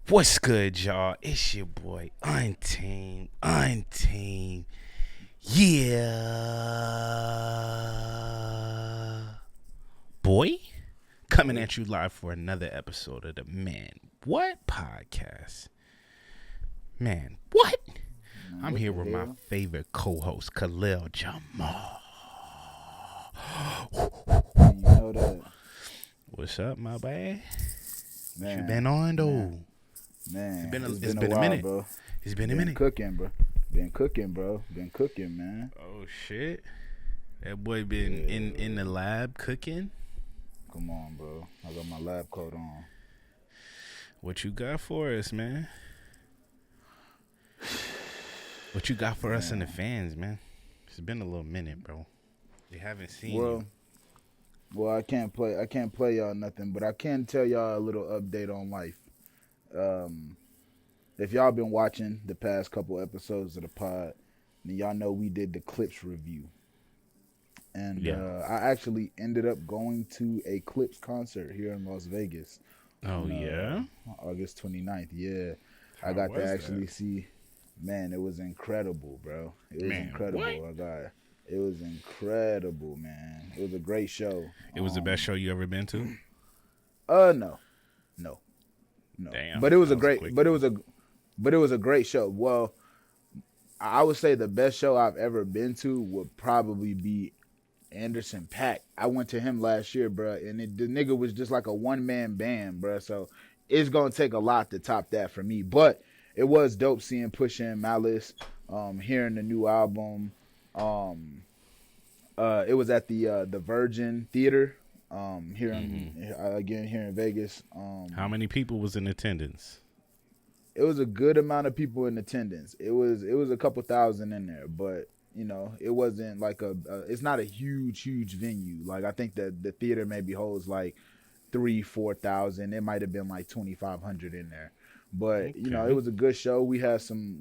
What's good, y'all? It's your boy Untamed. Yeah. Boy, coming Boy, at you live for another episode of the Man What podcast. Man, what? man, I'm what here the with my hell? favorite co-host, Khalil Jamal. Man, you know that, What's up, my boy? What you been man, on man, though? It's man. been a, It's it's been a been a while, minute. bro. It's been a Been minute. cooking, bro. Been cooking, bro. Been cooking, man. Oh shit. That boy been in the Yeah, lab cooking. come on, bro. I got my lab coat on. What you got for us, man? What you got for us and the Man, fans, man? It's been a little minute, bro. We haven't seen you. well, well, I can't play y'all nothing, but I can tell y'all a little update on life. Um, if y'all been watching the past couple episodes of the pod, then y'all know we did the Clipse review. And Yeah. I actually ended up going to a Clipse concert here in Las Vegas Oh on yeah. August 29th. Yeah, I How got to was that? actually see. Man, it was incredible, bro. It was Man, what? incredible. It was incredible, man. It was a great show. It was the best show you ever been to? No, no, no. Damn, But it was a that was a great. quickie. But it was a great show. Well, I would say the best show I've ever been to would probably be Anderson Pack. I went to him last year, bro, and the nigga was just like a one man band, bro. So it's gonna take a lot to top that for me. But it was dope seeing Pusha and Malice, hearing the new album. Um, it was at the Virgin Theater, here in again here in Vegas. How many people was in attendance? It was a good amount of people in attendance. It was a couple thousand in there, but it wasn't like it's not a huge venue. Like I think that the theater maybe holds like 3-4 thousand. It might have been like 2,500 in there, but it Okay. was a good show. We had some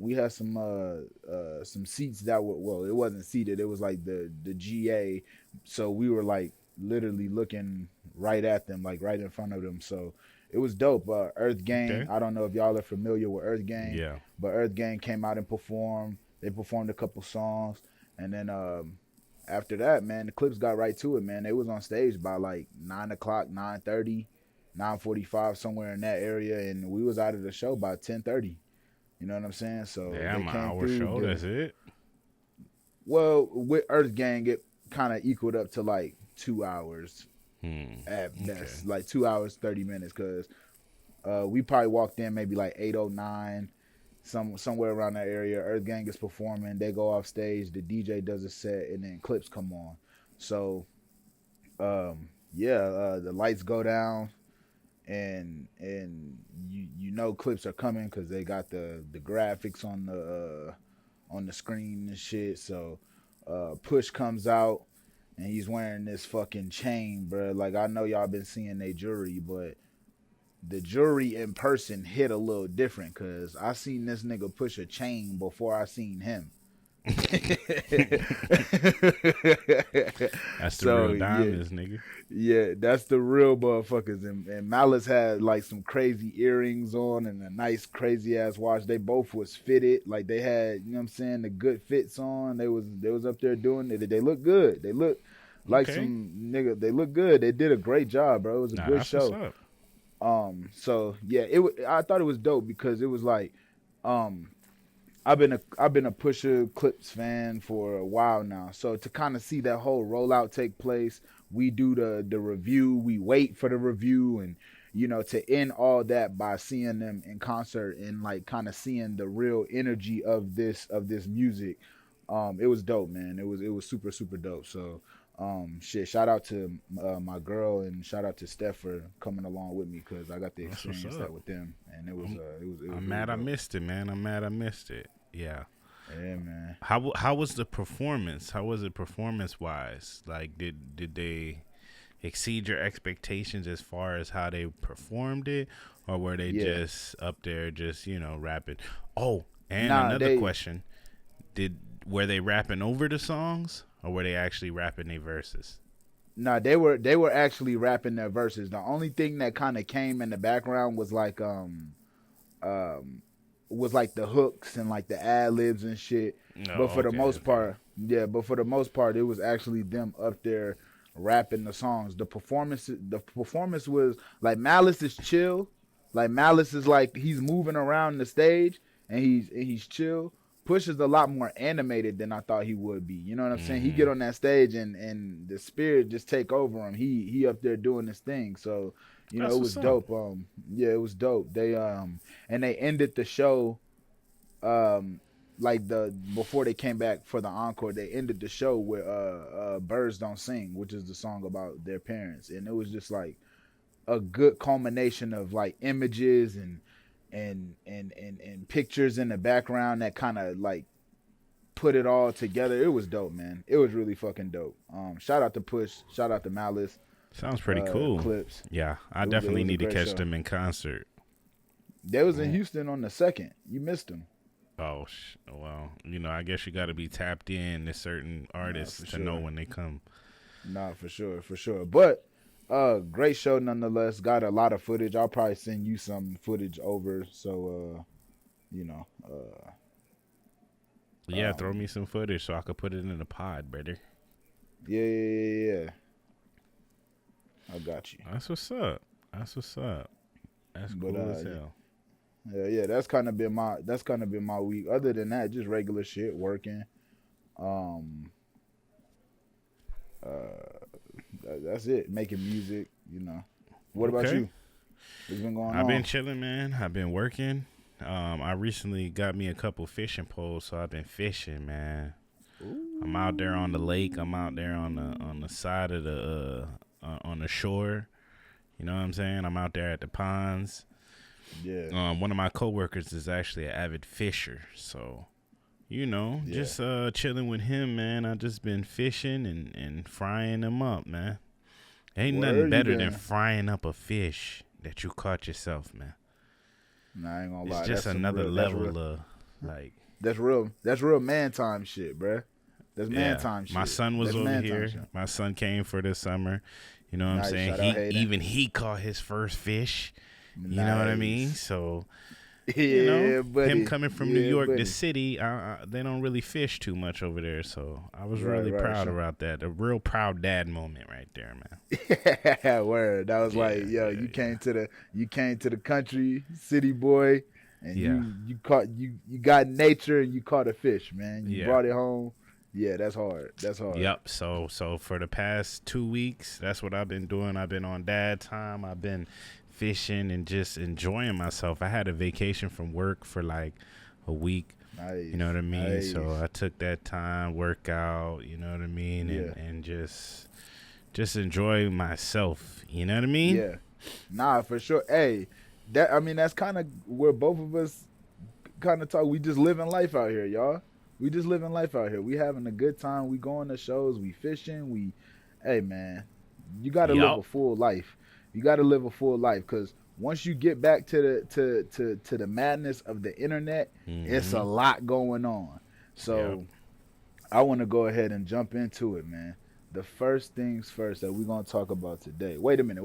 seats that were, well, it wasn't seated. It was like the GA, so we were like literally looking right at them, like right in front of them. So it was dope. Earth Gang. Okay. I don't know if y'all are familiar with Earth Gang, Yeah. but Earth Gang came out and performed. They performed a couple songs, and then after that, man, the Clips got right to it, man. They was on stage by like 9 o'clock, 9:30, 9:45, somewhere in that area, and we was out of the show by 10:30. You know what I'm saying? So they Damn, an came hour through. show. That's it. Well, with Earth Gang, it kind of equaled up to like 2 hours at Okay. best, like 2 hours 30 minutes, because we probably walked in maybe like 8:09, somewhere around that area. Earth Gang is performing. They go off stage. The DJ does a set, and then Clips come on. So, yeah, the lights go down, and you know Clips are coming because they got the graphics on the screen and shit. So, Push comes out, and he's wearing this fucking chain, bro. Like I know y'all been seeing their jewelry, but the jewelry in person hit a little different because I seen this nigga push a chain before I seen him. That's the So real yeah, diamonds, nigga. yeah, that's the real motherfuckers. And Malice had like some crazy earrings on and a nice crazy ass watch. They both was fitted, like they had, you know what I'm saying, the good fits on. They was up there doing it. They look good. They look like Okay. some nigga. They look good. They did a great job, bro. It was a Nah, good that's what's show. up. So yeah, I thought it was dope because it was like, um, I've been a Pusha Clips fan for a while now. So to kind of see that whole rollout take place, we do the review, we wait for the review, and to end all that by seeing them in concert and like kind of seeing the real energy of this music. It was dope, man. It was super dope. So shit, shout out to my girl and shout out to Steph for coming along with me because I got to That's what's experience up. that with them, and it was I'm really mad I dope. missed it, man. I'm mad I missed it. Yeah. Yeah, man. How was the performance? How was it performance wise? Like did they exceed your expectations as far as how they performed it, or were they Yeah. just up there just rapping? Oh, and Nah, another they question: Did were they rapping over the songs, or were they actually rapping their verses? they were actually rapping their verses. The only thing that kind of came in the background was like was like the hooks and like the ad libs and shit. No, But for the okay, most okay. part, yeah, but for the most part, it was actually them up there rapping the songs. The performance was like Malice is chill. Like Malice is like he's moving around the stage and he's chill. Push is a lot more animated than I thought he would be. You know what I'm saying? He Mm-hmm. get on that stage and the spirit just take over him. He up there doing his thing. So, That's it what's was up. dope. Yeah, it was dope. They and they ended the show like the before they came back for the encore, they ended the show with Birds Don't Sing, which is the song about their parents. And it was just like a good culmination of like images and pictures in the background that kind of like put it all together. It was dope, man. It was really fucking dope. Shout out to Push, shout out to Malice, Sounds pretty cool. Clipse. Yeah, I It definitely was a need to great catch show. them in concert. They was in Mm. Houston on the 2nd. You missed them. Oh, well, I guess you got to be tapped in to certain artists for to know sure. when they come. Nah, for sure, for sure. But great show nonetheless. Got a lot of footage. I'll probably send you some footage over. So you know, Yeah, throw me um, some footage so I could put it in the pod, brother. yeah. I got you. That's what's up. That's what's up. That's But cool as hell. yeah. That's kind of been my week. Other than that, just regular shit, working. Um, that's it. Making music. What about Okay. you? What's been going I've on? been chilling, man. I've been working. I recently got me a couple fishing poles, so I've been fishing, man. I'm out there on the lake. I'm out there on the side of the on the shore. You know what I'm saying? I'm out there at the ponds. Yeah. One of my coworkers is actually an avid fisher, so Yeah. just chilling with him, man. I just been fishing and frying them up, man. Ain't nothing Where you better than been? frying up a fish that you caught yourself, man. Nah, I ain't gonna It's lie. just That's some another real. level of like, That's real. That's real man time shit, bruh. That's man yeah. time shit. My son was That's over man time here. shit. My son came for this summer. You know what I'm Nice. saying? Shout out Hayden. He caught his first fish. You know what I mean? Nice. So Yeah, buddy. him coming from New Yeah, York, buddy. the city, they don't really fish too much over there. So I was Right, really right, proud sure. about that. A real proud dad moment right there, man. Word. That was like, yo, Yeah, you came to the country, city boy, and Yeah. you got nature and you caught a fish, man. You Yeah. brought it home. Yeah, that's hard. That's hard. Yep. So for the past 2 weeks, that's what I've been doing. I've been on dad time. I've been fishing and just enjoying myself. I had a vacation from work for like a week. Nice. You know what I mean? Nice. So I took that time, work out, you know what I mean? Yeah. And just enjoy myself. You know what I mean? Yeah. Nah, for sure. Hey, that's kind of where both of us kind of talk. We just living life out here, y'all. We just living life out here. We having a good time. We going to shows. We fishing. Hey man, you got to live Yup. a full life. You got to live a full life because once you get back to the madness of the internet, it's a lot going on. So Yep. I want to go ahead and jump into it, man. The first things first that we're gonna talk about today. Wait a minute.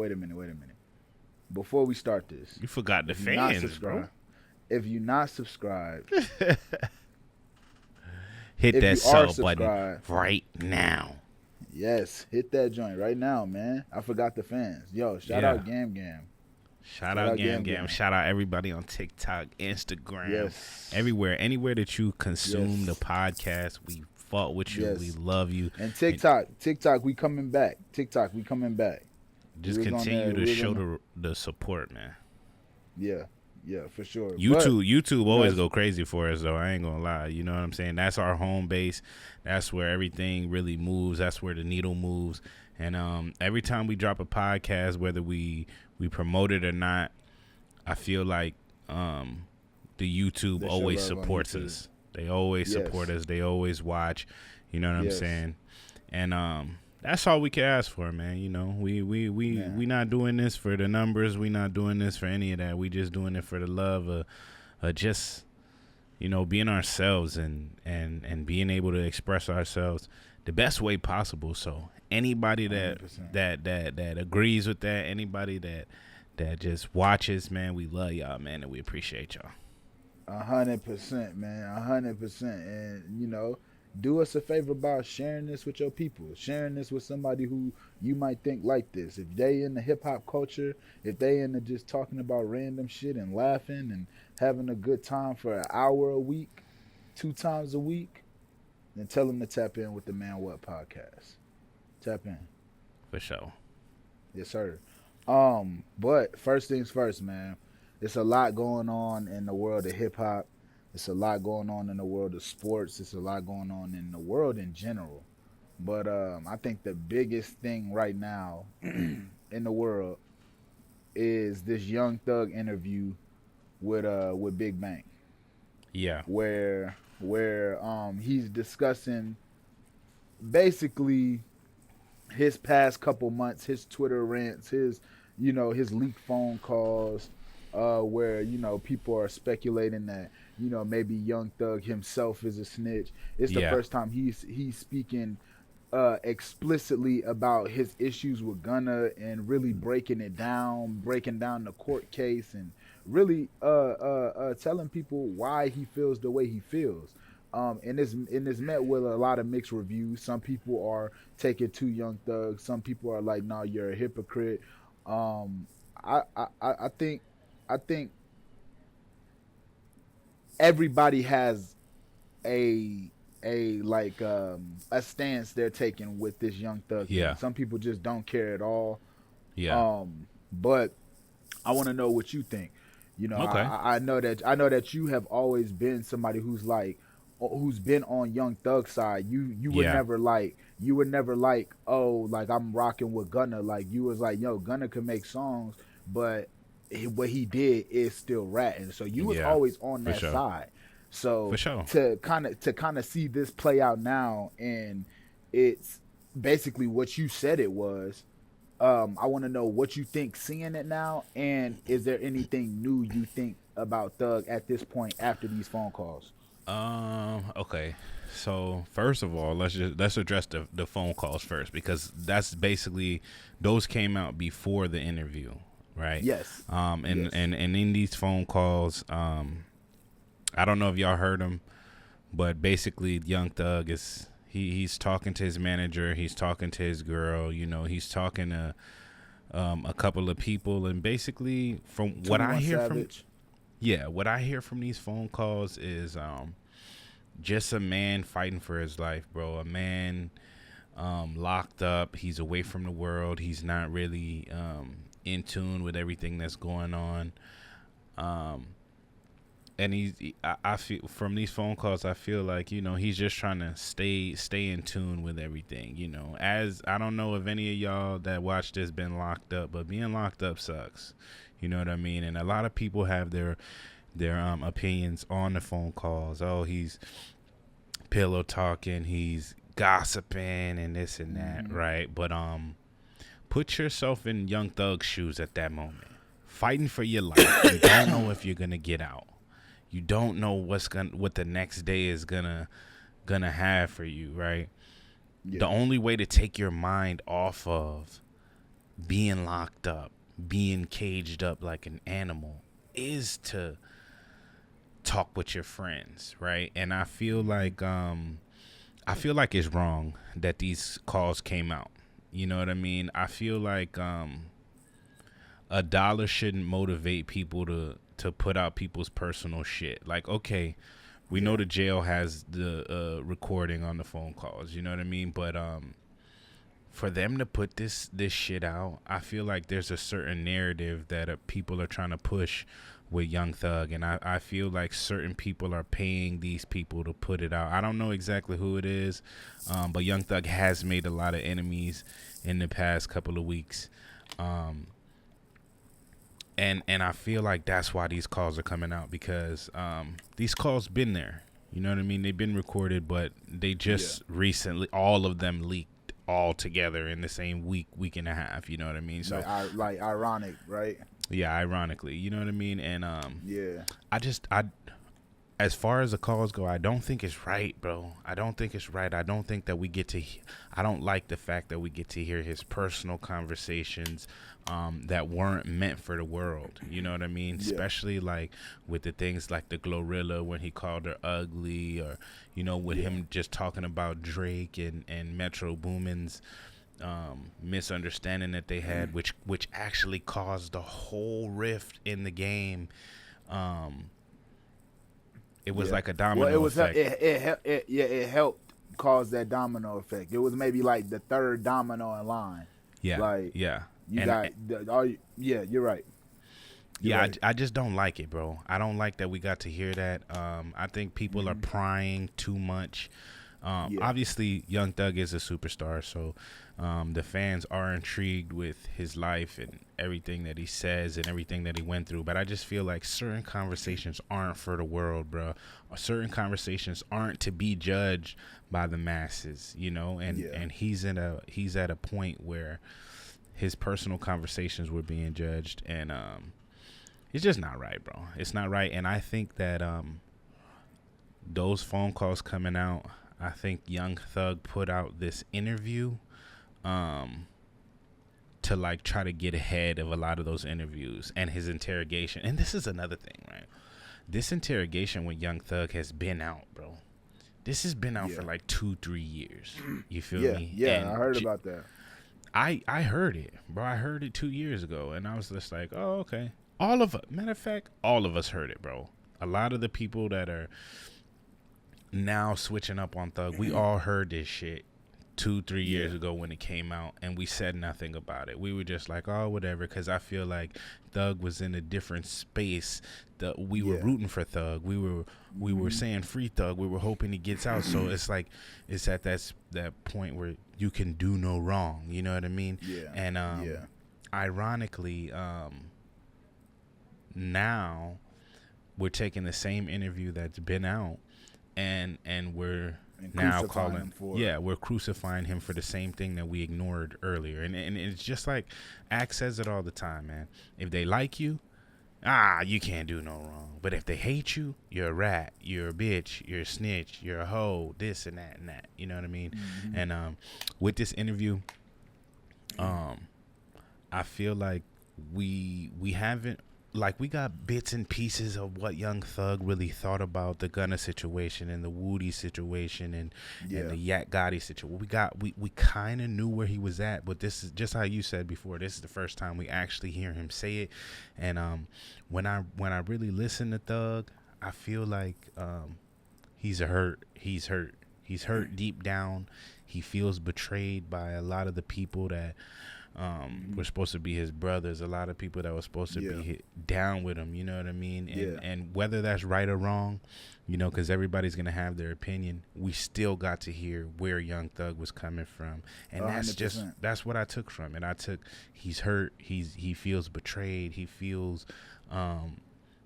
Before we start this, You forgot the if you're not fans, bro. subscribed, if you're not subscribed, Hit if that you are sub button subscribed, right now. yes, hit that joint right now, man. I forgot the fans. Yo, shout Yeah. out Gam Gam. Shout out Gam Gam. Shout out everybody on TikTok, Instagram, Yes. everywhere. Anywhere that you consume Yes. the podcast, we fought with you. Yes. We love you. And TikTok, we coming back. Just We was on continue there, to we was show on the support, man. Yeah, for sure. YouTube always yes. go crazy for us, though. I ain't gonna lie. You know what I'm saying? That's our home base. That's where everything really moves. That's where the needle moves. And every time we drop a podcast, whether we promote it or not, I feel like the YouTube They show always love on supports YouTube. us. They always Yes. support us. They always watch. You know what I'm Yes. saying? And that's all we can ask for, man. You know, we not doing this for the numbers. We not doing this for any of that. We just doing it for the love of just, being ourselves and being able to express ourselves the best way possible. So anybody that 100%. that agrees with that, anybody that just watches, man. We love y'all, man, and we appreciate y'all. 100%, man. 100%. And, do us a favor about sharing this with your people, sharing this with somebody who you might think like this. If they in the hip hop culture, if they into just talking about random shit and laughing and having a good time for an hour a week, 2 times a week, then tell them to tap in with the Man What podcast. Tap in. For sure. Yes, sir. But first things first, man. There's a lot going on in the world of hip hop. It's a lot going on in the world of sports. It's a lot going on in the world in general. But I think the biggest thing right now in the world is this Young Thug interview with Big Bang. Yeah. Where he's discussing basically his past couple months, his Twitter rants, his leaked phone calls, where people are speculating that maybe Young Thug himself is a snitch. It's the first time he's speaking explicitly about his issues with Gunna and really breaking down the court case and really telling people why he feels the way he feels. And it's met with a lot of mixed reviews. Some people are taking to Young Thug. Some people are like, "No, you're a hypocrite." I think everybody has a stance they're taking with this Young Thug. Yeah. Some people just don't care at all. Yeah. But I want to know what you think. Okay. I know that you have always been somebody who's been on Young Thug's side. You were never like, oh, like I'm rocking with Gunna. Like you was like, yo, Gunna could make songs, but what he did is still ratting. So you was always on that side. So to kind of see this play out now, and it's basically what you said it was. I want to know what you think seeing it now, and is there anything new you think about Thug at this point after these phone calls? Okay. So first of all, let's address the phone calls first, because that's basically, those came out before the interview, right? Yes. And in these phone calls, I don't know if y'all heard them, but basically Young Thug is he's talking to his manager, he's talking to his girl, he's talking to a couple of people, and basically from what I hear Savage. what I hear from these phone calls is just a man fighting for his life, bro. A man locked up. He's away from the world. He's not really in tune with everything that's going on. And I feel from these phone calls, I feel like, he's just trying to stay in tune with everything, as I don't know if any of y'all that watch this been locked up, but being locked up sucks. You know what I mean? And a lot of people have their opinions on the phone calls. Oh, he's pillow talking, he's gossiping and this and that, right? But put yourself in Young Thug's shoes at that moment. Fighting for your life. You don't know if you're gonna get out. You don't know what the next day is gonna have for you, right? Yeah. The only way to take your mind off of being locked up, being caged up like an animal, is to talk with your friends, right? And I feel like it's wrong that these calls came out. You know what I mean? I feel like a dollar shouldn't motivate people to put out people's personal shit. Like, okay, we know the jail has the recording on the phone calls, you know what I mean? But for them to put this shit out, I feel like there's a certain narrative that people are trying to push with Young Thug, and I feel like certain people are paying these people to put it out. I don't know exactly who it is, but Young Thug has made a lot of enemies in the past couple of weeks. And I feel like that's why these calls are coming out, because these calls been there. You know what I mean? They've been recorded, but they just recently, all of them leaked all together in the same week and a half. You know what I mean? So like ironic, right? Yeah, ironically. You know what I mean? And as far as the calls go, I don't think it's right, bro. I don't think it's right. I don't think that we get to. I don't like the fact that we get to hear his personal conversations that weren't meant for the world. You know what I mean? Yeah. Especially like with the things like the Glorilla when he called her ugly, or with him just talking about Drake and Metro Boomin's misunderstanding that they had, which actually caused the whole rift in the game. It was like a domino effect. It helped cause that domino effect. It was maybe like the third domino in line. Yeah, like yeah. You're right. You're right. I just don't like it, bro. I don't like that we got to hear that. I think people are prying too much. Obviously, Young Thug is a superstar, so the fans are intrigued with his life and everything that he says and everything that he went through. But I just feel like certain conversations aren't for the world, bro. Certain conversations aren't to be judged by the masses, And he's at a point where his personal conversations were being judged, and it's just not right, bro. It's not right, and I think that those phone calls coming out. I think Young Thug put out this interview to like try to get ahead of a lot of those interviews and his interrogation. And this is another thing, right? This interrogation with Young Thug has been out, bro. This has been out for like 2-3 years. You feel me? Yeah, and I heard about that. I heard it, bro. I heard it 2 years ago, and I was just like, oh, okay. Matter of fact, all of us heard it, bro. A lot of the people that are now switching up on Thug, we all heard this shit 2-3 years ago when it came out, and we said nothing about it. We were just like, oh, whatever, because I feel like Thug was in a different space. We were rooting for Thug. We were saying free Thug. We were hoping he gets out. So it's like it's at that point where you can do no wrong. You know what I mean? Yeah. And ironically, now we're taking the same interview that's been out, and we're now calling we're crucifying him for the same thing that we ignored earlier. And it's just like Axe says it all the time, man. If they like you, you can't do no wrong. But if they hate you, you're a rat, you're a bitch, you're a snitch, you're a hoe, this and that and that. You know what I mean? And with this interview, I feel like we haven't, like, we got bits and pieces of what Young Thug really thought about the Gunna situation and the Woody situation and the Yak Gotti situation. We kind of knew where he was at, but this is just how you said before. This is the first time we actually hear him say it. And when I really listen to Thug, I feel like he's hurt. He's hurt deep down. He feels betrayed by a lot of the people that were supposed to be his brothers, a lot of people that were supposed to be down with him, you know what I mean? And whether that's right or wrong, because everybody's going to have their opinion, we still got to hear where Young Thug was coming from. And 100%. That's what I took from it. I took, he's hurt, he feels betrayed, he feels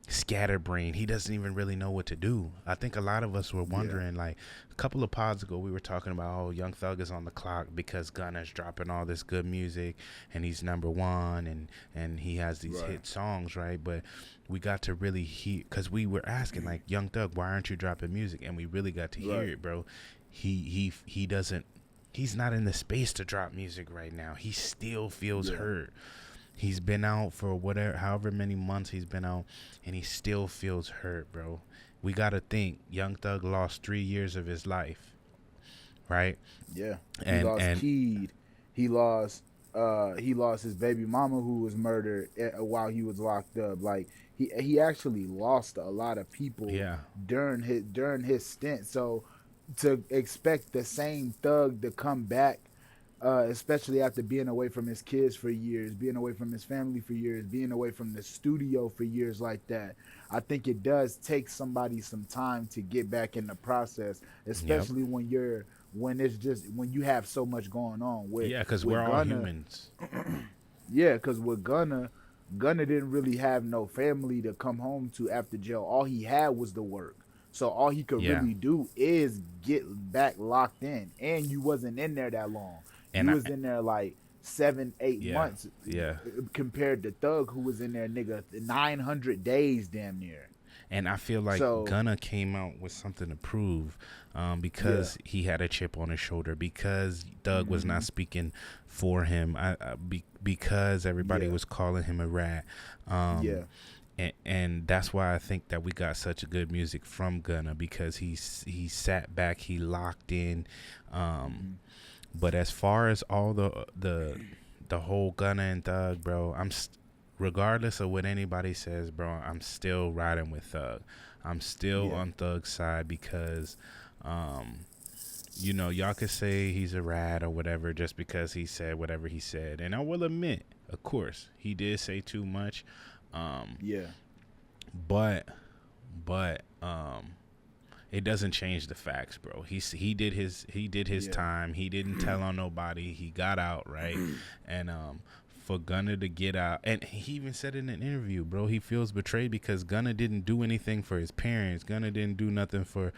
scatterbrained. He doesn't even really know what to do. I think a lot of us were wondering, like a couple of pods ago, we were talking about, Young Thug is on the clock because Gunna's dropping all this good music and he's number one and he has these hit songs, right? But we got to really hear, because we were asking, like, Young Thug, why aren't you dropping music? And we really got to hear it, bro. He doesn't, he's not in the space to drop music right now. He still feels hurt. He's been out for however many months he's been out, and he still feels hurt, bro. We got to think, Young Thug lost 3 years of his life, right? Yeah. He lost Keed. He lost his baby mama who was murdered while he was locked up. Like, he actually lost a lot of people during his stint. So to expect the same Thug to come back, especially after being away from his kids for years, being away from his family for years, being away from the studio for years like that, I think it does take somebody some time to get back in the process, especially when you have so much going on. Because we're all humans. Because with Gunna didn't really have no family to come home to after jail. All he had was the work. So all he could really do is get back locked in. And you wasn't in there that long. And he was in there like 7-8 months. Yeah. Compared to Thug, who was in there, 900 days damn near. And I feel like So Gunna came out with something to prove, because he had a chip on his shoulder, because Doug was not speaking for him, because everybody was calling him a rat. And that's why I think that we got such good music from Gunna, because he sat back, he locked in. But as far as all the whole Gunna and Thug, bro, regardless of what anybody says, bro, I'm still riding with Thug. I'm still on Thug's side, because y'all could say he's a rat or whatever just because he said whatever he said. And I will admit, of course, he did say too much. But it doesn't change the facts, bro. He did his time. He didn't tell on nobody. He got out, right? And for Gunna to get out, and he even said in an interview, bro, he feels betrayed because Gunna didn't do anything for his parents. Gunna didn't do nothing for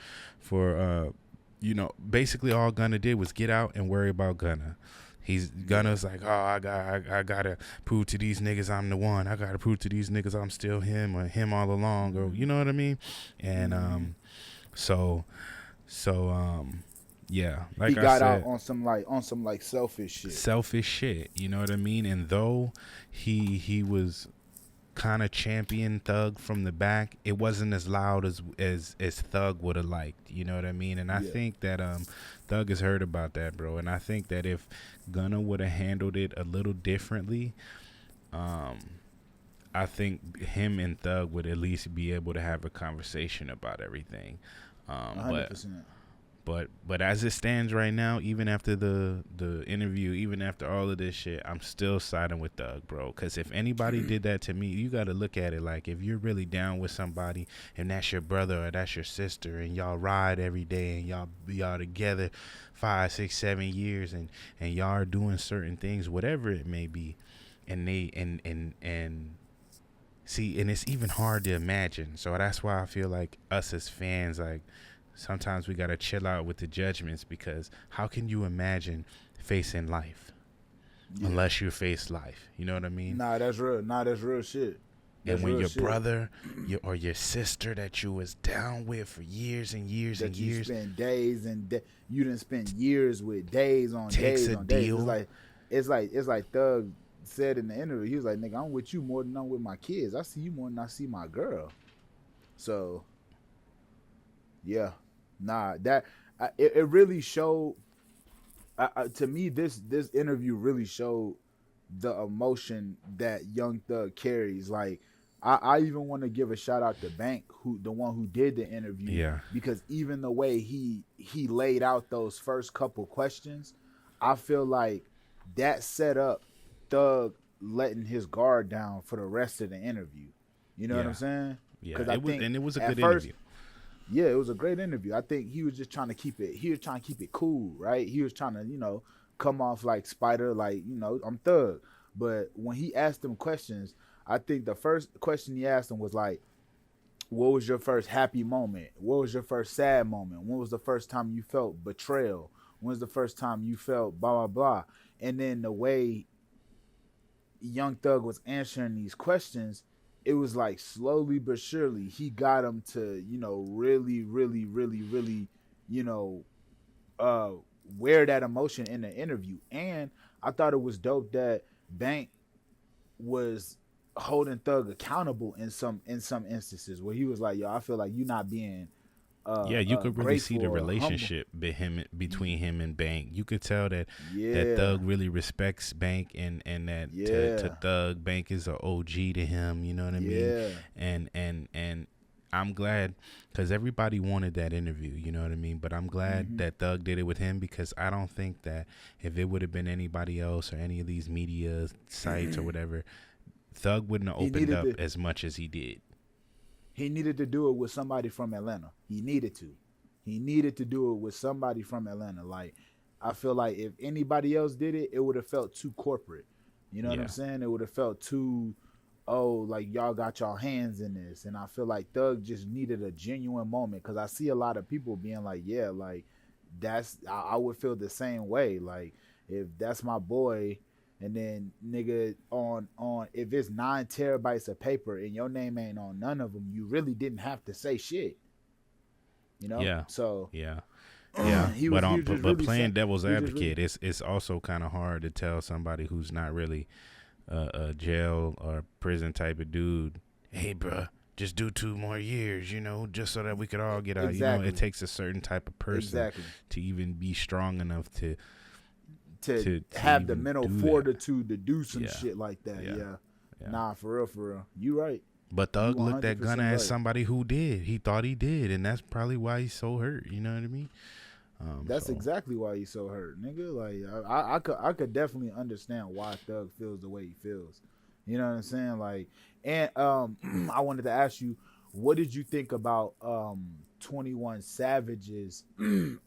basically all Gunna did was get out and worry about Gunna. Gunna's like, oh, I gotta prove to these niggas I'm the one. I gotta prove to these niggas I'm still him, or him all along, or you know what I mean? And yeah, like he got I said, out on some selfish shit. Selfish shit, you know what I mean? And though he was kind of champion Thug from the back, it wasn't as loud as Thug would have liked, you know what I mean? And I think that Thug has heard about that, bro. And I think that if Gunna would have handled it a little differently, I think him and Thug would at least be able to have a conversation about everything. 100%. But as it stands right now, even after the interview, even after all of this shit, I'm still siding with Thug, bro. Because if anybody did that to me, you got to look at it like, if you're really down with somebody and that's your brother or that's your sister and y'all ride every day and y'all together 5, 6, 7 years and y'all are doing certain things, whatever it may be, and they and see, and it's even hard to imagine. So that's why I feel like us as fans, like, sometimes we got to chill out with the judgments, because how can you imagine facing life unless you face life? You know what I mean? Nah, that's real. That's real shit. That's and when your brother or your sister that you was down with for years and years that and you years, spend days and you didn't spend years with, days on takes days a on deal. days. It's like Thug said in the interview. He was like, "Nigga, I'm with you more than I'm with my kids. I see you more than I see my girl." So, yeah. Nah, it really showed. To me, this interview really showed the emotion that Young Thug carries. Like, I even want to give a shout out to Bank, the one who did the interview, because even the way he laid out those first couple questions, I feel like that set up Thug letting his guard down for the rest of the interview. You know what I'm saying? Yeah, it was a good interview. Yeah, it was a great interview. I think he was just trying to keep it. He was trying to keep it cool, right? He was trying to, come off like Spider, like, I'm Thug. But when he asked him questions, I think the first question he asked him was like, "What was your first happy moment? What was your first sad moment? When was the first time you felt betrayal? When was the first time you felt blah blah blah?" And then the way Young Thug was answering these questions, it was like slowly but surely he got him to, really, really, really, really, wear that emotion in the interview. And I thought it was dope that Bank was holding Thug accountable in some instances where he was like, "Yo, I feel like you're not being you could really see the relationship between him and Bank. You could tell that Thug really respects Bank, and that to Thug, Bank is an OG to him. You know what I mean? And I'm glad, because everybody wanted that interview. You know what I mean? But I'm glad that Thug did it with him, because I don't think that if it would have been anybody else or any of these media sites or whatever, Thug wouldn't have opened up as much as he did. He needed to do it with somebody from Atlanta. He needed to do it with somebody from Atlanta. Like, I feel like if anybody else did it, it would have felt too corporate. You know what I'm saying? It would have felt too, like y'all got y'all hands in this. And I feel like Thug just needed a genuine moment, because I see a lot of people being like, yeah, like I would feel the same way. Like, if that's my boy And then nigga on if it's 9 terabytes of paper and your name ain't on none of them, you really didn't have to say shit. You know? Yeah. So Yeah. Yeah, but really playing devil's really, advocate, it's also kind of hard to tell somebody who's not really a jail or prison type of dude, hey, bruh, just do 2 more years, you know, just so that we could all get out. exactly. You know, it takes a certain type of person to even be strong enough to have the mental fortitude that. to do some shit like that. Yeah. Nah, for real. You right. But Thug looked at Gunna as somebody who did. He thought he did, and that's probably why he's so hurt. You know what I mean? That's exactly why he's so hurt, nigga. Like I could definitely understand why Thug feels the way he feels. You know what I'm saying? Like, and I wanted to ask you, what did you think about 21 Savage's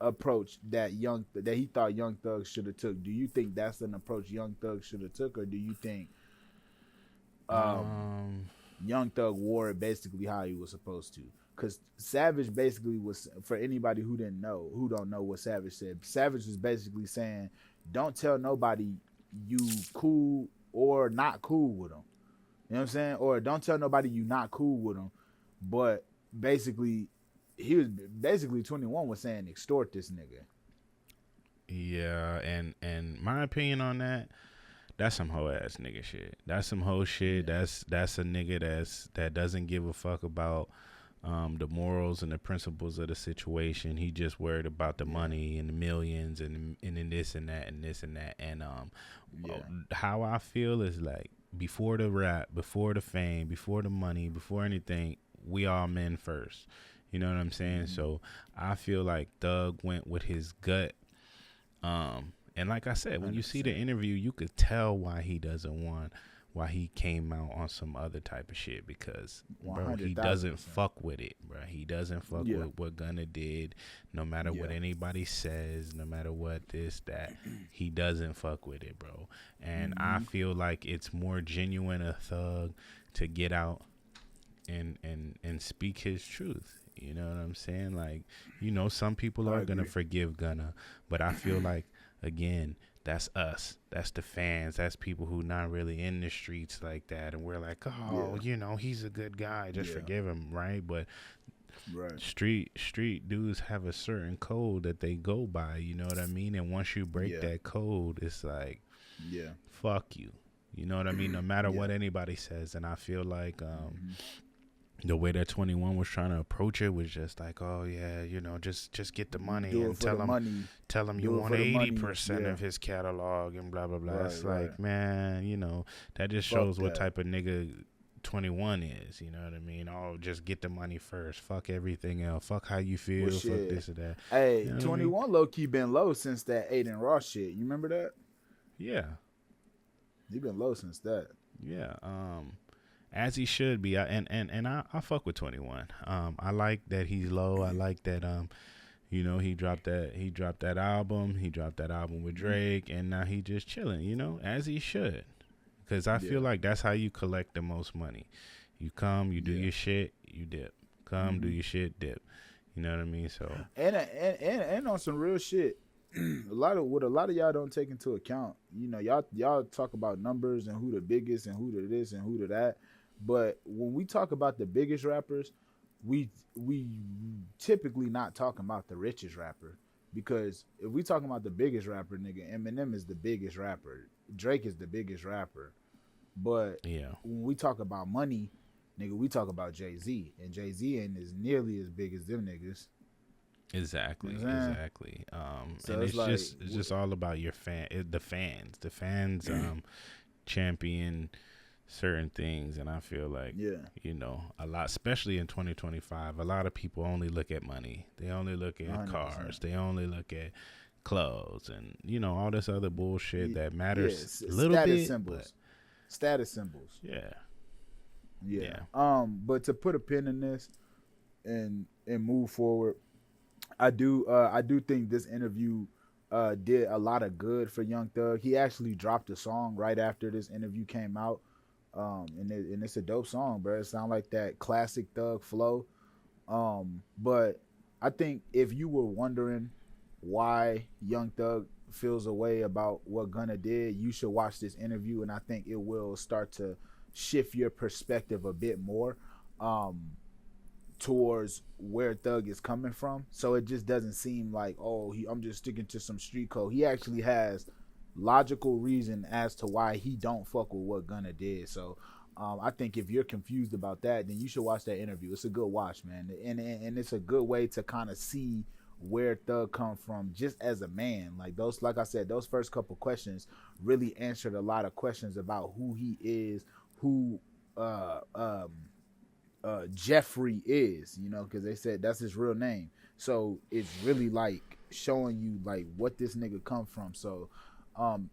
approach that he thought Young Thug should have took? Do you think that's an approach Young Thug should have took, or do you think Young Thug wore it basically how he was supposed to? Because Savage basically was, for anybody who don't know what Savage said, Savage was basically saying, don't tell nobody you cool or not cool with them. You know what I'm saying? Or don't tell nobody you not cool with them. But basically, 21 was saying extort this nigga. Yeah, and my opinion on that's some hoe ass nigga shit. That's some hoe shit. Yeah. That's a nigga that doesn't give a fuck about the morals and the principles of the situation. He just worried about the money and the millions and this and that and this and that. And how I feel is like, before the rap, before the fame, before the money, before anything, we all men first. You know what I'm saying? Mm-hmm. So I feel like Thug went with his gut. And like I said, when 100%. You see the interview, you could tell why he came out on some other type of shit, because bro, he doesn't fuck with it, bro. He doesn't fuck with what Gunna did, no matter what anybody says, no matter what this, that. He doesn't fuck with it, bro. And I feel like it's more genuine a Thug to get out and speak his truth. You know what I'm saying? Like, you know, some people are going to forgive Gunna, but I feel like, again, that's us. That's the fans. That's people who not really in the streets like that. And we're like, you know, he's a good guy. Just forgive him, right? But street dudes have a certain code that they go by. You know what I mean? And once you break that code, it's like, fuck you. You know what I mean? No matter what anybody says. And I feel like the way that 21 was trying to approach it was just like, oh yeah, you know, just get the money and tell him you want 80% of his catalog and blah blah blah. It's like, man, you know, that just shows what type of nigga 21 is. You know what I mean? Oh, just get the money first. Fuck everything else. Fuck how you feel. Fuck this or that. Hey, you know 21 I mean? Low key been low since that Aiden Ross shit. You remember that? Yeah, he been low since that. Yeah. As he should be. I fuck with 21. I like that he's low. I like that you know, he dropped that album. He dropped that album with Drake, and now he just chilling, you know, as he should. Cuz I feel like that's how you collect the most money. You come, you do your shit, you dip. Come, do your shit, dip. You know what I mean? So and on some real shit. a lot of y'all don't take into account, you know, y'all talk about numbers and who the biggest and who the this and who the that. But when we talk about the biggest rappers, we typically not talking about the richest rapper, because if we talking about the biggest rapper, nigga, Eminem is the biggest rapper, Drake is the biggest rapper. But when we talk about money, nigga, we talk about Jay-Z, and Jay-Z ain't as nearly as big as them niggas. Exactly. So and it's just all about your the fans champion certain things. And I feel like, you know, a lot, especially in 2025, a lot of people only look at money. They only look at 100%. Cars. They only look at clothes and, you know, all this other bullshit that matters a little bit. Status symbols. Yeah. But to put a pin in this and move forward, I do think this interview did a lot of good for Young Thug. He actually dropped a song right after this interview came out. And it's a dope song, bro. It sounds like that classic Thug flow. But I think if you were wondering why Young Thug feels a way about what Gunna did, you should watch this interview, and I think it will start to shift your perspective a bit more towards where Thug is coming from. So it just doesn't seem like, oh, I'm just sticking to some street code. He actually has logical reason as to why he don't fuck with what Gunna did. So I think if you're confused about that, then you should watch that interview. It's a good watch, man, and it's a good way to kind of see where Thug come from just as a man. Like I said, those first couple questions really answered a lot of questions about who he is, who Jeffrey is, because they said that's his real name. So it's really like showing you like what this nigga come from. So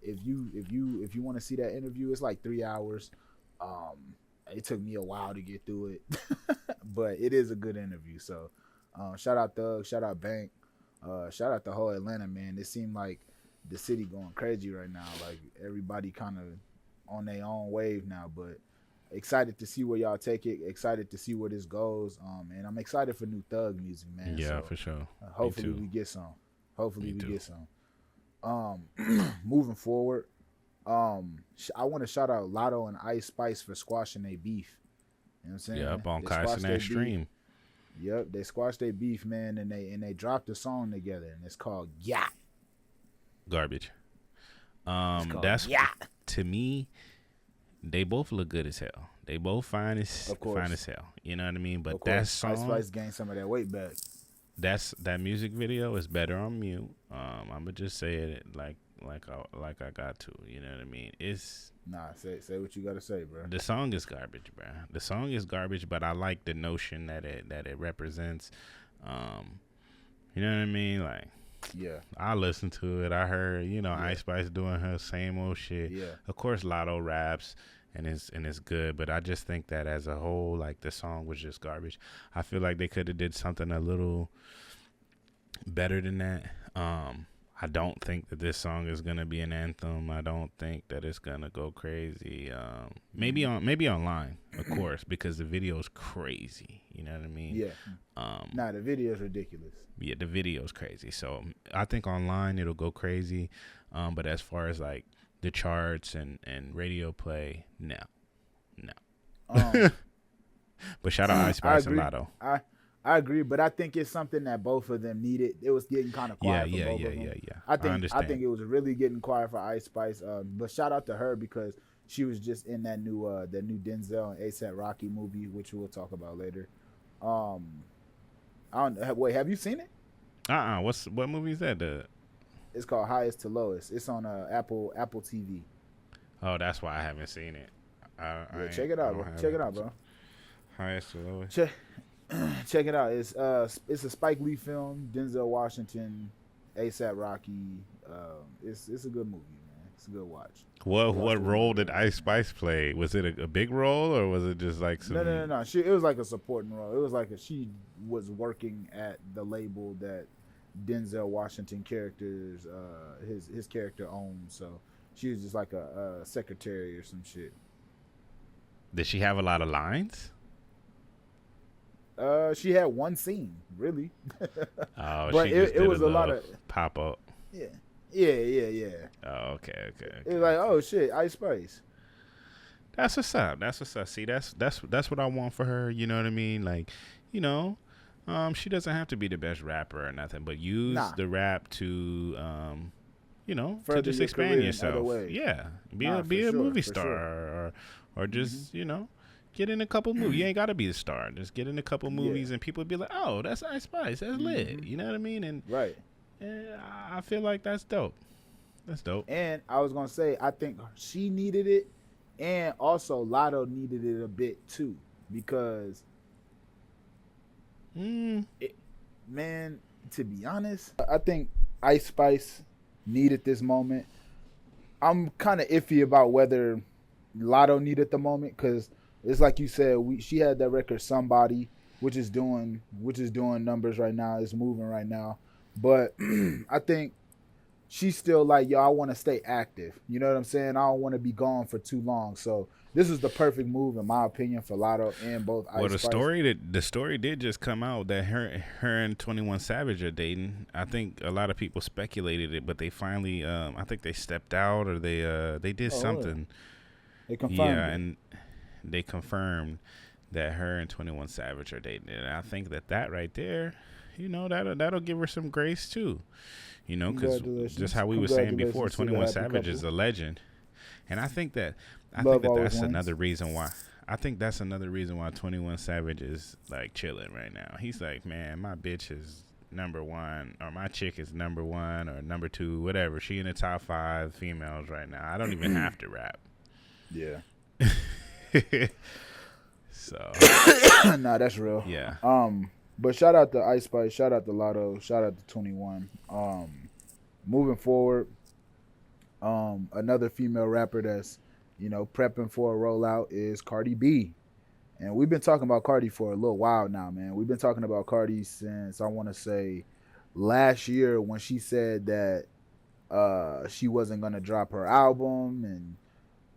if you want to see that interview, it's like 3 hours. It took me a while to get through it, but it is a good interview. So shout out Thug, shout out Bank, shout out the whole Atlanta, man. It seemed like the city going crazy right now. Like everybody kind of on their own wave now, but excited to see where y'all take it. Excited to see where this goes. And I'm excited for new Thug music, man. Yeah, so, for sure. Hopefully we get some. Get some. Moving forward, I want to shout out Lotto and Ice Spice for squashing their beef. You know what I'm saying? Yep, on Kai's and that stream. Yep, they squashed their beef, man, and they dropped a song together, and it's called Yeah. Garbage. That's Yeah. To me, they both look good as hell. They both fine as hell. You know what I mean? But that song, Ice Spice gained some of that weight back. That music video is better on mute. I'm gonna just say it like I got to. You know what I mean? It's say what you gotta say, bro. The song is garbage, bro. The song is garbage, but I like the notion that it represents. You know what I mean? Like, yeah, I listened to it. I heard, Ice Spice doing her same old shit. Yeah, of course, Lotto raps and it's good, but I just think that as a whole, like the song was just garbage. I feel like they could have did something a little better than that. I don't think that this song is gonna be an anthem. I don't think that it's gonna go crazy. Maybe online, of course, because the video is crazy. You know what I mean? Yeah. The video is ridiculous. Yeah, the video is crazy. So I think online it'll go crazy. But as far as like the charts and radio play, no. But shout out Ice Spice and Lotto. I agree, but I think it's something that both of them needed. It was getting kind of quiet for both of them. Yeah. I think it was really getting quiet for Ice Spice. But shout out to her because she was just in that new Denzel and A$AP Rocky movie, which we'll talk about later. Wait, have you seen it? What movie is that? It's called Highest to Lowest. It's on Apple TV. Oh, that's why I haven't seen it. Check it out, bro. Highest to Lowest. Check it out. It's a Spike Lee film. Denzel Washington, A$AP Rocky. It's a good movie, man. It's a good watch. What role did Ice Spice play? Was it a big role or was it just like some? No. It was like a supporting role. It was like she was working at the label that Denzel Washington characters, his character owns. So she was just like a secretary or some shit. Did she have a lot of lines? She had one scene, really. Oh, but it was a lot of pop up. Yeah. Oh, okay. It was like, oh shit, Ice Spice. That's what's up. See, that's what I want for her. You know what I mean? Like, she doesn't have to be the best rapper or nothing, but use the rap to, to just expand yourself. Yeah, be a movie star or just get in a couple movies. You ain't got to be a star. Just get in a couple movies and people be like, oh, that's Ice Spice. That's lit. You know what I mean? And right. And I feel like that's dope. That's dope. And I was going to say, I think she needed it. And also Lotto needed it a bit too. Because, man, to be honest, I think Ice Spice needed this moment. I'm kind of iffy about whether Lotto needed the moment because it's like you said, she had that record Somebody, which is doing numbers right now. It's moving right now. But I think she's still like, yo, I want to stay active. You know what I'm saying? I don't want to be gone for too long. So this is the perfect move in my opinion for Lotto and both Well, Ice Spice. the story did just come out that her and 21 Savage are dating. I think a lot of people speculated it, but they finally, I think they stepped out or they did Oh, really? something. They confirmed Yeah, it. and they confirmed that her and 21 Savage are dating, and I think that right there, that'll give her some grace too. Because just Congratulations. how we were saying before, Congratulations to the 21 happy Savage is couple. a legend, and Love always that's wins. another reason why. I think that's another reason why 21 Savage is like chilling right now. He's like, man, my bitch is number one, or my chick is number one, or number two, whatever. She in the top 5 females right now. I don't even have to rap. Yeah. So Nah, that's real. yeah. But shout out to Ice Spice, shout out to Lotto, shout out to 21. Moving forward, another female rapper that's, prepping for a rollout is Cardi B. And we've been talking about Cardi for a little while now, man. We've been talking about Cardi since I want to say last year when she said that she wasn't gonna drop her album and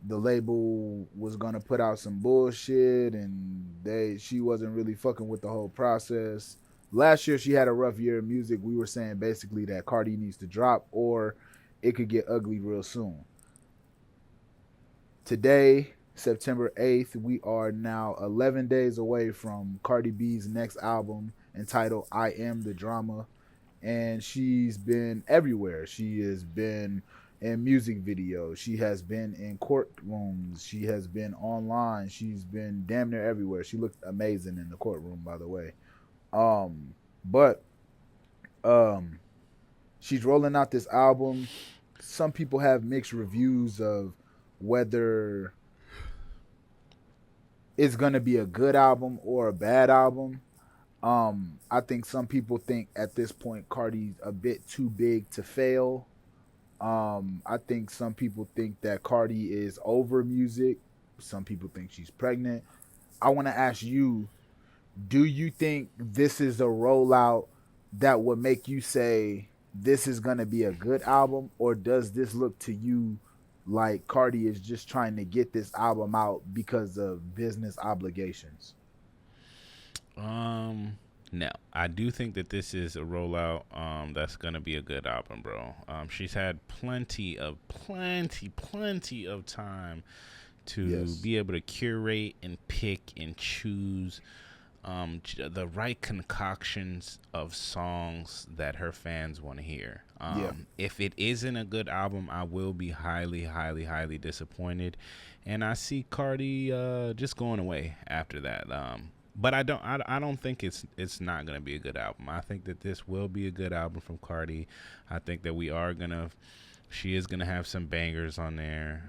the label was gonna put out some bullshit and she wasn't really fucking with the whole process. Last year she had a rough year of music. We were saying basically that Cardi needs to drop or it could get ugly real soon. Today, September 8th, we are now 11 days away from Cardi B's next album entitled I Am the Drama. And she's been everywhere. She has been in music videos. She has been in courtrooms. She has been online. She's been damn near everywhere. She looked amazing in the courtroom, by the way. But she's rolling out this album. Some people have mixed reviews of whether it's gonna be a good album or a bad album. I think some people think at this point Cardi's a bit too big to fail. I think some people think that Cardi is over music. Some people think she's pregnant. I want to ask you, do you think this is a rollout that would make you say this is going to be a good album, or does this look to you like Cardi is just trying to get this album out because of business obligations? No, I do think that this is a rollout that's gonna be a good album, bro. She's had plenty of time to be able to curate and pick and choose the right concoctions of songs that her fans want to hear. If it isn't a good album, I will be highly, highly, highly disappointed, and I see Cardi just going away after that. But I don't think it's not gonna be a good album. I think that this will be a good album from Cardi. I think that she is gonna have some bangers on there.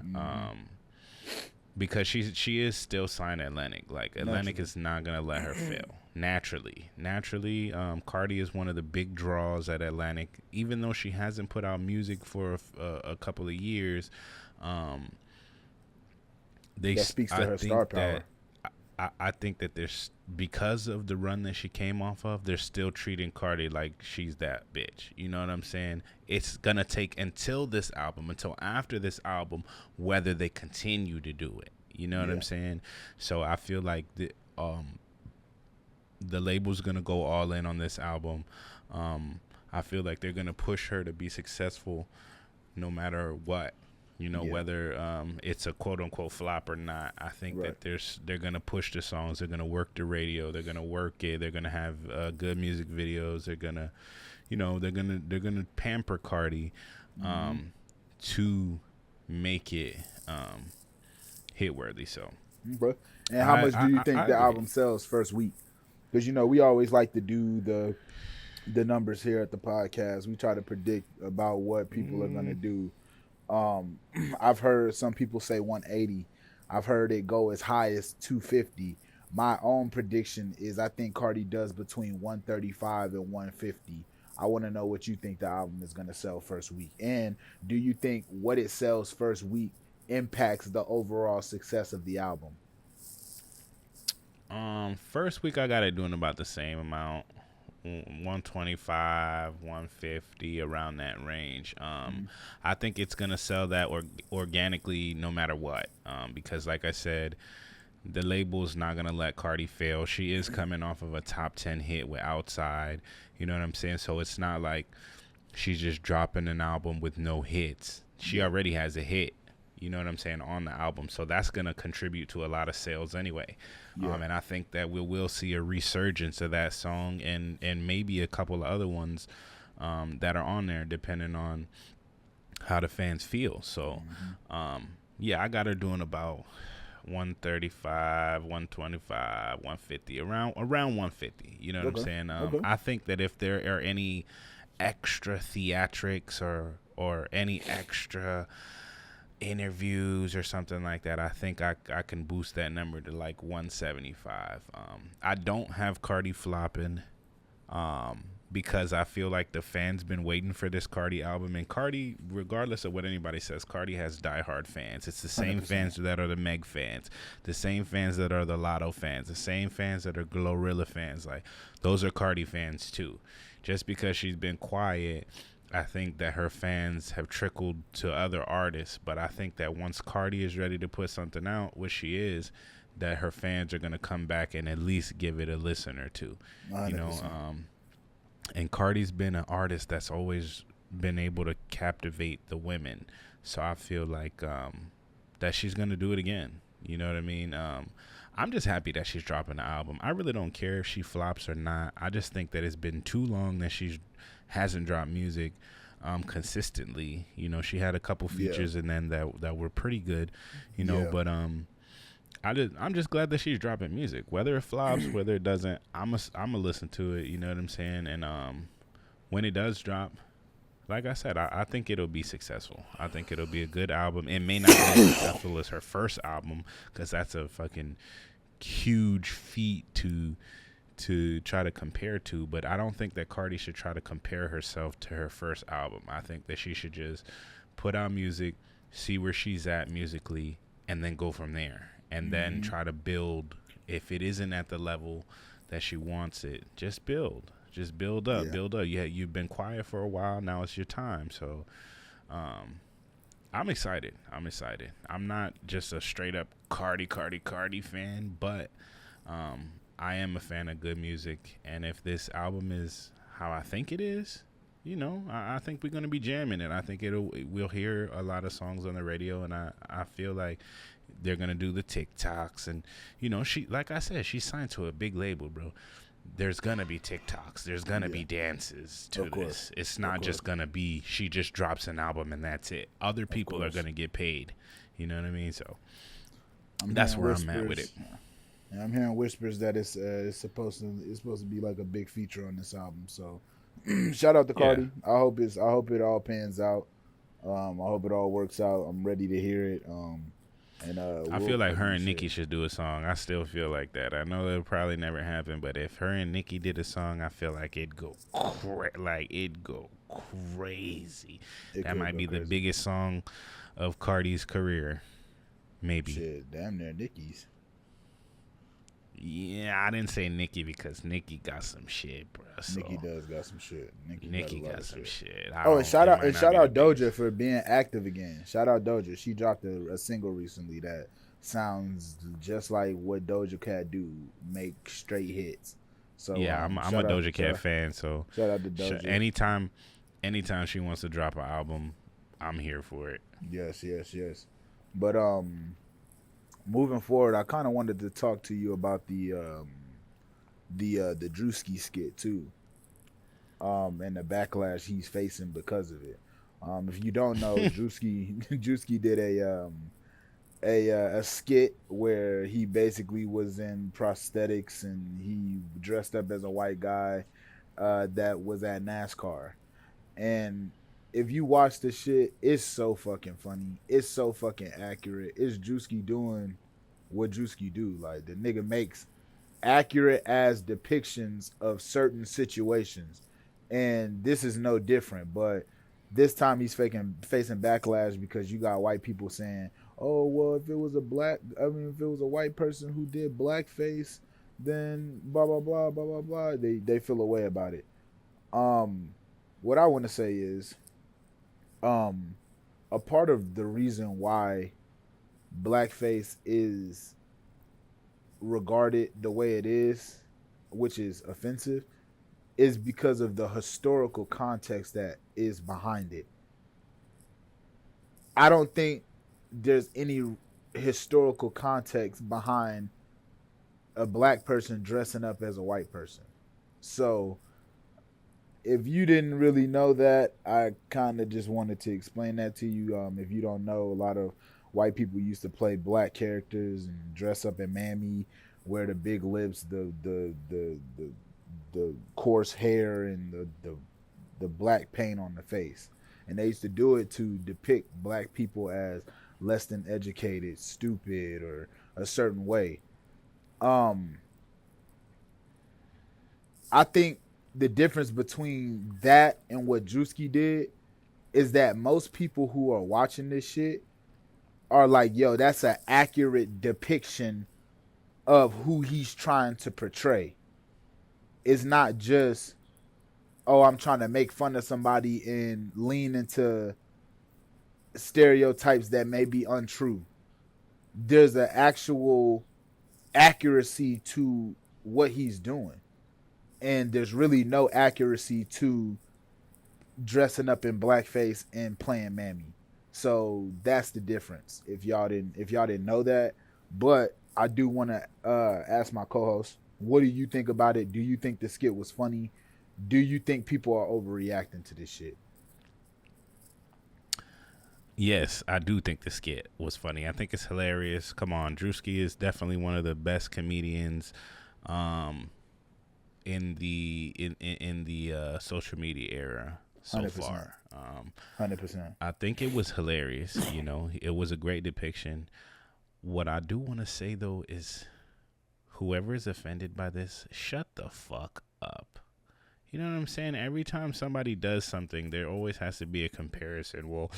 Because she is still signed Atlantic. Like Atlantic is not gonna let her fail. Naturally, Cardi is one of the big draws at Atlantic. Even though she hasn't put out music for a couple of years, that speaks to her star power. I think that there's, because of the run that she came off of, they're still treating Cardi like she's that bitch. You know what I'm saying? It's gonna take until after this album, whether they continue to do it. You know what I'm saying? So I feel like the label's gonna go all in on this album. I feel like they're gonna push her to be successful, no matter what. Whether it's a quote unquote flop or not. I think that they're gonna push the songs. They're gonna work the radio. They're gonna work it. They're gonna have good music videos. They're gonna, they're gonna pamper Cardi, to make it hit worthy. So, bro. And how much do you think the album sells first week? Because we always like to do the numbers here at the podcast. We try to predict about what people are gonna do. I've heard some people say 180. I've heard it go as high as 250. My own prediction is I think Cardi does between 135 and 150. I want to know what you think the album is going to sell first week. And do you think what it sells first week impacts the overall success of the album? First week I got it doing about the same amount. 125, 150, around that range. Mm-hmm. I think it's gonna sell that organically no matter what. Because like I said, the label's not gonna let Cardi fail. She is coming off of a top 10 hit with Outside. You know what I'm saying? So it's not like she's just dropping an album with no hits. She already has a hit. You know what I'm saying, on the album. So that's going to contribute to a lot of sales anyway. Yeah. And I think that we will see a resurgence of that song and maybe a couple of other ones that are on there depending on how the fans feel. So, yeah, I got her doing about 135, 125, 150, around 150. You know what I'm saying? I think that if there are any extra theatrics or any extra interviews or something like that, I think I can boost that number to like 175. I don't have Cardi flopping because I feel like the fans been waiting for this Cardi album, and Cardi, regardless of what anybody says, Cardi has diehard fans. It's the same 100%. Fans that are the Meg fans, the same fans that are the Lotto fans, the same fans that are Glorilla fans. Like, those are Cardi fans too. Just because she's been quiet, I think that her fans have trickled to other artists, but I think that once Cardi is ready to put something out, which she is, that her fans are going to come back and at least give it a listen or two. 100%. You know, and Cardi's been an artist that's always been able to captivate the women. So I feel like that she's going to do it again. You know what I mean? I'm just happy that she's dropping the album. I really don't care if she flops or not. I just think that it's been too long that she hasn't dropped music consistently. You know, she had a couple features and then that were pretty good, you know, but I'm just glad that she's dropping music. Whether it flops, whether it doesn't, I'm a listen to it, you know what I'm saying? And when it does drop, like I said, I think it'll be successful. I think it'll be a good album. It may not be as successful as her first album, because that's a fucking huge feat to try to compare to, but I don't think that Cardi should try to compare herself to her first album. I think that she should just put out music, see where she's at musically, and then go from there. And then try to build. If it isn't at the level that she wants it, just build. Just build up, build up. Yeah, you've been quiet for a while. Now it's your time. So I'm excited. I'm not just a straight up Cardi fan, but I am a fan of good music. And if this album is how I think it is, you know, I think we're going to be jamming it. I think we'll hear a lot of songs on the radio, and I feel like they're going to do the TikToks. And, you know, she, like I said, she's signed to a big label, bro. There's going to be TikToks. There's going to be dances to this. It's not just going to be she just drops an album and that's it. Other people are going to get paid. You know what I mean? So that's where I'm at with it. And I'm hearing whispers that it's supposed to be like a big feature on this album. So shout out to Cardi. I hope it all pans out. I hope it all works out. I'm ready to hear it. And I feel like her and Nicki should do a song. I still feel like that. I know it'll probably never happen, but if her and Nicki did a song, I feel like it'd go crazy. That might be the biggest song of Cardi's career. Maybe. Shit, damn near Nicki's. Yeah, I didn't say Nicki because Nicki got some shit, bro. So. Nicki does got some shit. Nicki got some shit. And shout out Doja for being active again. Shout out Doja. She dropped a single recently that sounds just like what Doja Cat do, make straight hits. So yeah, I'm a Doja Cat fan. So shout out to Doja. Anytime she wants to drop an album, I'm here for it. Yes. But moving forward, I kind of wanted to talk to you about the Druski skit too, and the backlash he's facing because of it. If you don't know, Druski did a skit where he basically was in prosthetics and he dressed up as a white guy that was at NASCAR. And if you watch the shit, it's so fucking funny. It's so fucking accurate. It's Druski doing what Druski do. Like, the nigga makes accurate as depictions of certain situations. And this is no different. But this time he's facing backlash because you got white people saying, oh, well, if it was a white person who did blackface, then blah blah blah blah blah blah. They feel a way about it. What I want to say is, um, a part of the reason why blackface is regarded the way it is, which is offensive, is because of the historical context that is behind it. I don't think there's any historical context behind a black person dressing up as a white person. So if you didn't really know that, I kind of just wanted to explain that to you. If you don't know, a lot of white people used to play black characters and dress up in mammy, wear the big lips, the coarse hair, and the black paint on the face. And they used to do it to depict black people as less than educated, stupid, or a certain way. Um, I think the difference between that and what Druski did is that most people who are watching this shit are like, yo, that's an accurate depiction of who he's trying to portray. It's not just, oh, I'm trying to make fun of somebody and lean into stereotypes that may be untrue. There's an actual accuracy to what he's doing. And there's really no accuracy to dressing up in blackface and playing mammy. So that's the difference. If y'all didn't know that, but I do want to ask my co-host, what do you think about it? Do you think the skit was funny? Do you think people are overreacting to this shit? Yes, I do think the skit was funny. I think it's hilarious. Come on, Druski is definitely one of the best comedians in the social media era so 100%. far. 100%. I think it was hilarious. You know, it was a great depiction. What I do want to say though is, whoever is offended by this, shut the fuck up. You know what I'm saying? Every time somebody does something, there always has to be a comparison. Well,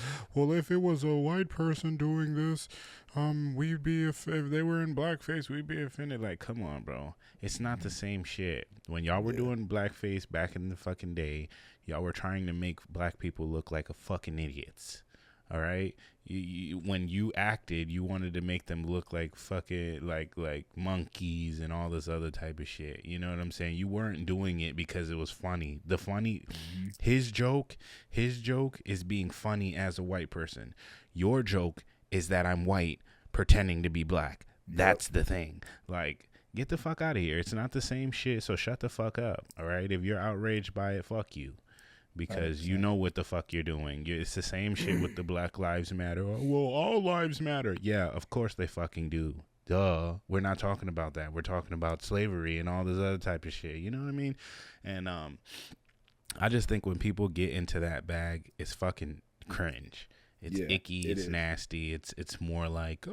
if it was a white person doing this, we'd be if they were in blackface, we'd be offended. Like, come on, bro. It's not the same shit. When y'all were doing blackface back in the fucking day, y'all were trying to make black people look like a fucking idiots. All right, when you acted, you wanted to make them look like fucking like monkeys and all this other type of shit. You know what I'm saying? You weren't doing it because it was funny. His joke is being funny as a white person. Your joke is that I'm white pretending to be black. That's the thing. Like, get the fuck out of here. It's not the same shit. So shut the fuck up. All right. If you're outraged by it, fuck you. Because 100%. You know what the fuck you're doing. It's the same shit with the Black Lives Matter. Well, all lives matter. Yeah, of course they fucking do. Duh. We're not talking about that. We're talking about slavery and all this other type of shit. You know what I mean? And I just think when people get into that bag, it's fucking cringe. It's icky. It's nasty. It's more like,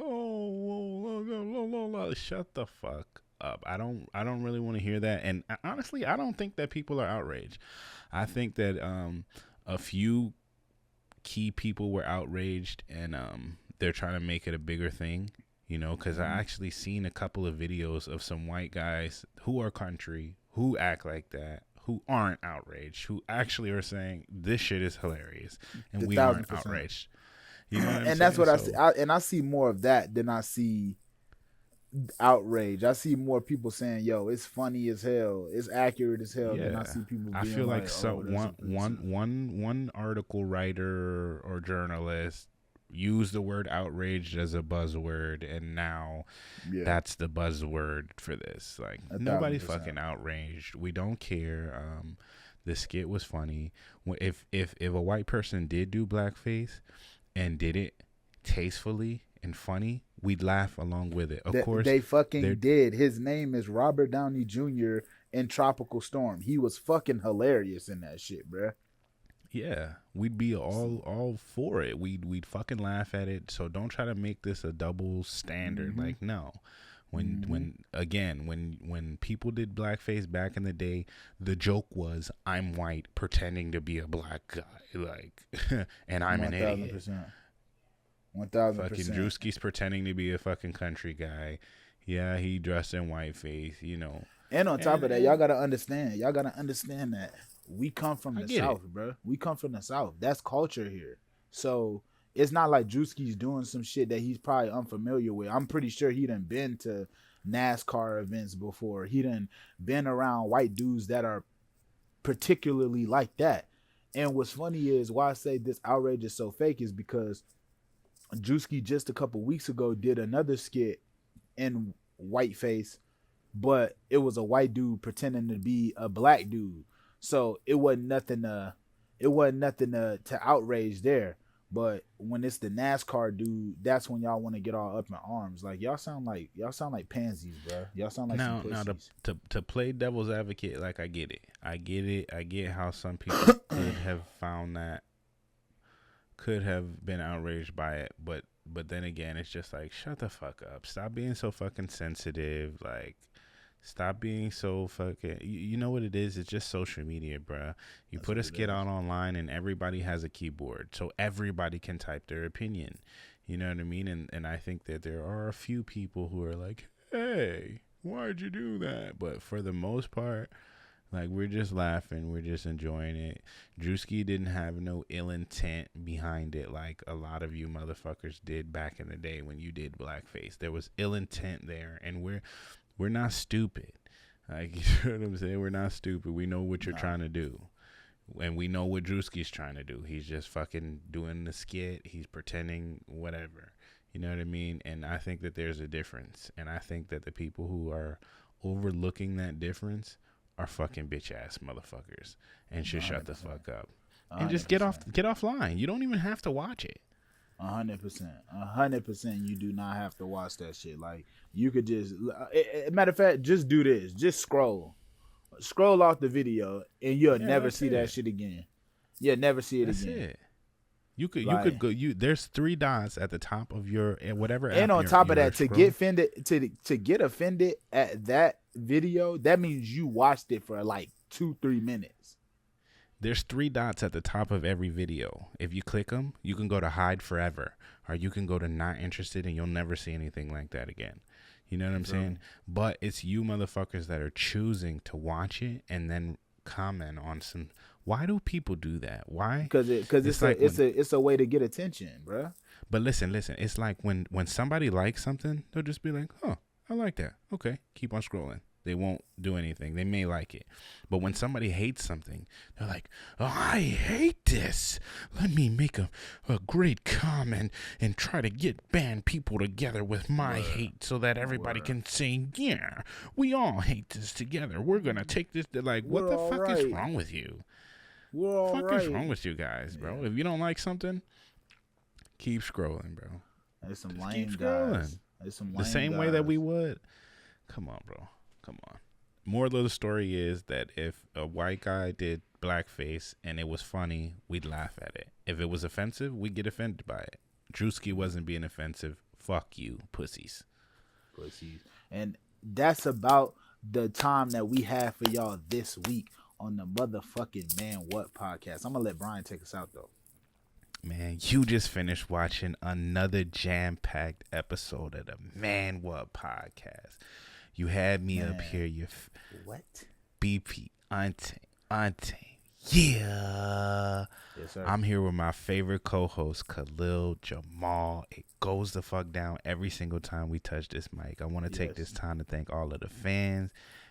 shut the fuck up. I don't really want to hear that. And honestly, I don't think that people are outraged. I think that a few key people were outraged, and they're trying to make it a bigger thing, you know, because I actually seen a couple of videos of some white guys who are country, who act like that, who aren't outraged, who actually are saying this shit is hilarious, and we aren't outraged. You know what I'm saying? That's what I see. I see more of that than I see outrage. I see more people saying, "Yo, it's funny as hell, it's accurate as hell." Than I see people. I feel like one article writer or journalist used the word outraged as a buzzword, and now that's the buzzword for this. Like, nobody's fucking outraged. We don't care. The skit was funny. If a white person did do blackface and did it tastefully and funny, we'd laugh along with it. Of course, they fucking did. His name is Robert Downey Jr. in Tropical Storm. He was fucking hilarious in that shit, bruh. Yeah, we'd be all for it. We'd fucking laugh at it. So don't try to make this a double standard. Like, no. When people did blackface back in the day, the joke was, I'm white pretending to be a black guy, like, and I'm 1,000%. An idiot. 1,000%. Fucking Druski's pretending to be a fucking country guy. Yeah, he dressed in whiteface, And on top of that, and y'all gotta understand. Y'all gotta understand that we come from I the get it. South, bro. We come from the South. That's culture here. So it's not like Druski's doing some shit that he's probably unfamiliar with. I'm pretty sure he done been to NASCAR events before. He done been around white dudes that are particularly like that. And what's funny is why I say this outrage is so fake is because Druski just a couple weeks ago did another skit in Whiteface, but it was a white dude pretending to be a black dude. So it wasn't nothing to outrage there. But when it's the NASCAR dude, that's when y'all want to get all up in arms. Like y'all sound like pansies, bro. Y'all sound like some pussies. Now to play devil's advocate, like I get it. I get how some people could have found that, could have been outraged by it, but then again, it's just like, shut the fuck up. Stop being so fucking sensitive. Like, stop being so fucking. You know what it is? It's just social media, bruh. You put a skit out online, and everybody has a keyboard, so everybody can type their opinion. You know what I mean? And I think that there are a few people who are like, "Hey, why'd you do that?" But for the most part, like, we're just laughing. We're just enjoying it. Druski didn't have no ill intent behind it like a lot of you motherfuckers did back in the day when you did blackface. There was ill intent there, and we're not stupid. Like, you know what I'm saying? We're not stupid. We know what you're trying to do. And we know what Druski's trying to do. He's just fucking doing the skit. He's pretending whatever. You know what I mean? And I think that there's a difference. And I think that the people who are overlooking that difference are fucking bitch ass motherfuckers and should 100%. Shut the fuck up 100%. And just get offline. You don't even have to watch it. 100%. You do not have to watch that shit. Like, you could just, matter of fact, just do this. Just scroll off the video, and you'll never see that shit again. You'll never see it again. That's it. You could go. There's 3 dots at the top of your whatever. And on top of that, to get offended at that video, that means you watched it for like 2-3 minutes. There's 3 dots at the top of every video. If you click them, you can go to hide forever, or you can go to not interested, and you'll never see anything like that again. You know what I'm saying? But it's you motherfuckers that are choosing to watch it and then comment on some. Why do people do that? Why? Because it's a way to get attention, bro. But listen. It's like when somebody likes something, they'll just be like, "Oh, I like that. Okay, keep on scrolling." They won't do anything. They may like it. But when somebody hates something, they're like, "Oh, I hate this. Let me make a great comment and try to band people together with my hate so that everybody can say, yeah, we all hate this together. We're going to take this." They're like, what the fuck is wrong with you? What the fuck is wrong with you guys, bro? If you don't like something, keep scrolling, bro. There's some lame keep scrolling. The same way that we would. Come on, bro. Come on. Moral of the story is that if a white guy did blackface and it was funny, we'd laugh at it. If it was offensive, we'd get offended by it. Druski wasn't being offensive. Fuck you, pussies. And that's about the time that we have for y'all this week on the motherfucking Man What podcast. I'm going to let Brian take us out, though. Man, you just finished watching another jam-packed episode of the Man What podcast. You had me up here, what? BP Auntie. Yeah. Yes, sir. I'm here with my favorite co-host, Khalil Jamal. It goes the fuck down every single time we touch this mic. I want to take this time to thank all of the fans,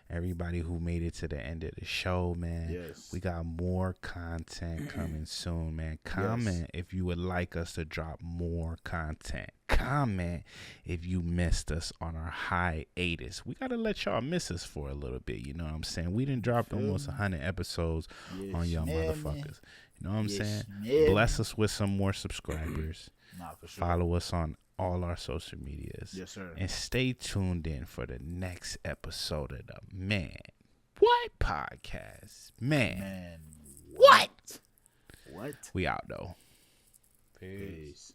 everybody who made it to the end of the show, man. Yes. We got more content coming soon, man. Comment if you would like us to drop more content. Comment if you missed us on our hiatus. We got to let y'all miss us for a little bit, you know what I'm saying? We done dropped almost 100 episodes on y'all motherfuckers. You know what I'm saying? Bless us with some more subscribers. For sure. Follow us on all our social medias. Yes, sir. And stay tuned in for the next episode of the Man What podcast. Man. What? We out, though. Peace.